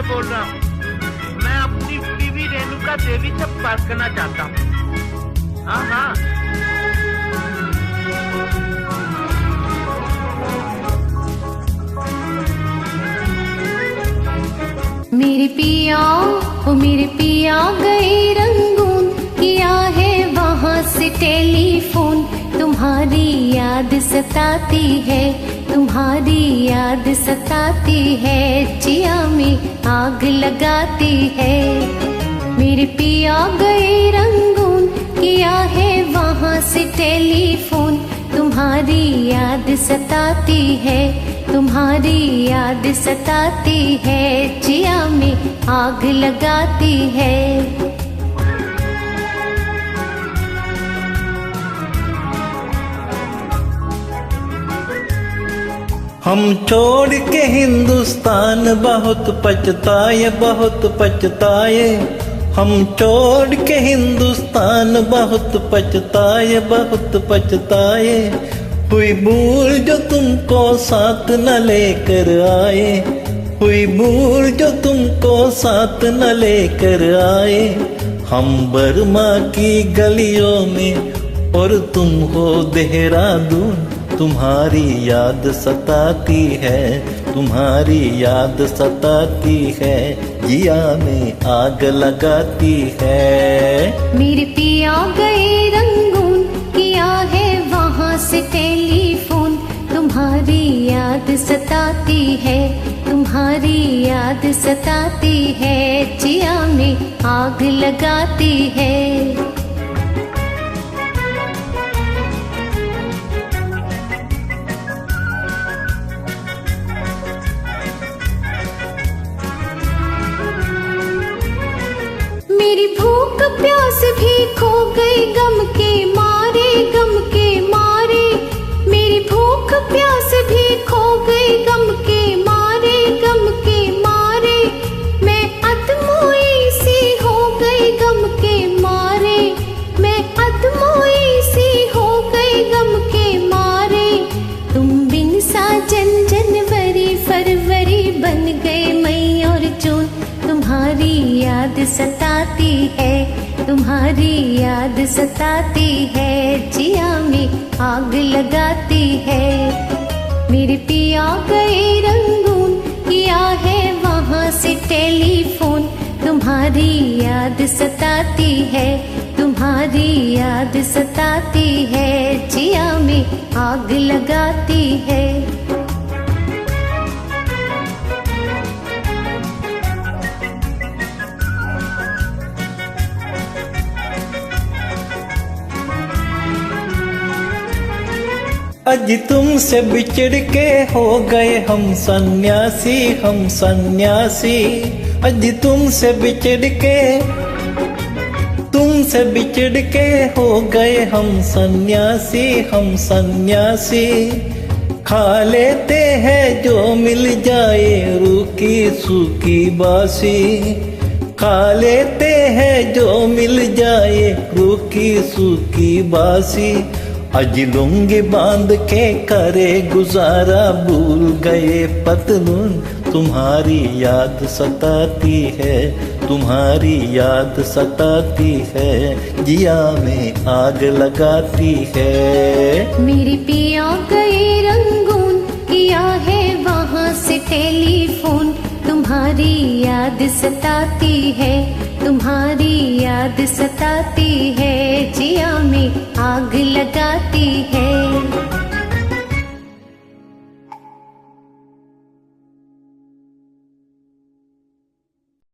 से बोल रहा हूँ। मैं अपनी बीवी रेणुका देवी से बात करना चाहता हूँ। हाँ हाँ। मेरे पिया, ओ मेरे पिया गए रंगून, किया है वहाँ से टेलीफोन। तुम्हारी याद सताती है, तुम्हारी याद सताती है, जिया में आग लगाती है। मेरे पिया गए रंगून, किया है वहाँ से टेलीफोन। तुम्हारी याद सताती है, तुम्हारी याद सताती है, जिया में आग लगाती है। हम छोड़ के हिंदुस्तान बहुत पछताए, बहुत पछताए। हम छोड़ के हिंदुस्तान बहुत पछताए, बहुत पछताए। हुई भूल जो तुमको साथ न लेकर आए, हुई भूल जो तुमको साथ न लेकर आए। हम बर्मा की गलियों में और तुम हो देहरादून। तुम्हारी याद सताती है, तुम्हारी याद सताती है, जिया में आग लगाती है। मेरे पिया गए रंगून, किया है वहाँ से टेलीफोन। तुम्हारी याद सताती है, तुम्हारी याद सताती है, जिया में आग लगाती है। मेरी भूख प्यास भी खो गई गम के मारे, गम के मारे। मेरी भूख प्यास भी खो गई गम के मारे, गम के मारे। मैं अधमोई सी हो गई गम के मारे, मैं अधमोई सी हो गई गम के मारे। तुम बिन साजन जनवरी फरवरी बन गए मई और जून। तुम्हारी याद सताती है, तुम्हारी याद सताती है, जिया में आग लगाती है। मेरे पिया गए रंगून, किया है वहाँ से टेलीफोन। तुम्हारी याद सताती है, तुम्हारी याद सताती है, जिया में आग लगाती है। अज तुमसे बिछड़ के हो गए हम सन्यासी, हम सन्यासी। अज तुमसे बिछड़ के, तुमसे बिछड़ के हो गए हम सन्यासी, हम सन्यासी। खा लेते हैं जो मिल जाए रूखी सूखी बासी, खा लेते हैं जो मिल जाए रूखी सूखी बासी। अज लुंगी बांध के करे गुजारा, भूल गए पतलून। तुम्हारी याद सताती है, तुम्हारी याद सताती है, जिया में आग लगाती है। मेरे पिया गए रंगून, किया है वहाँ से टेलीफोन। तुम्हारी याद सताती है, तुम्हारी याद सताती है, जिया में आग लगाती है।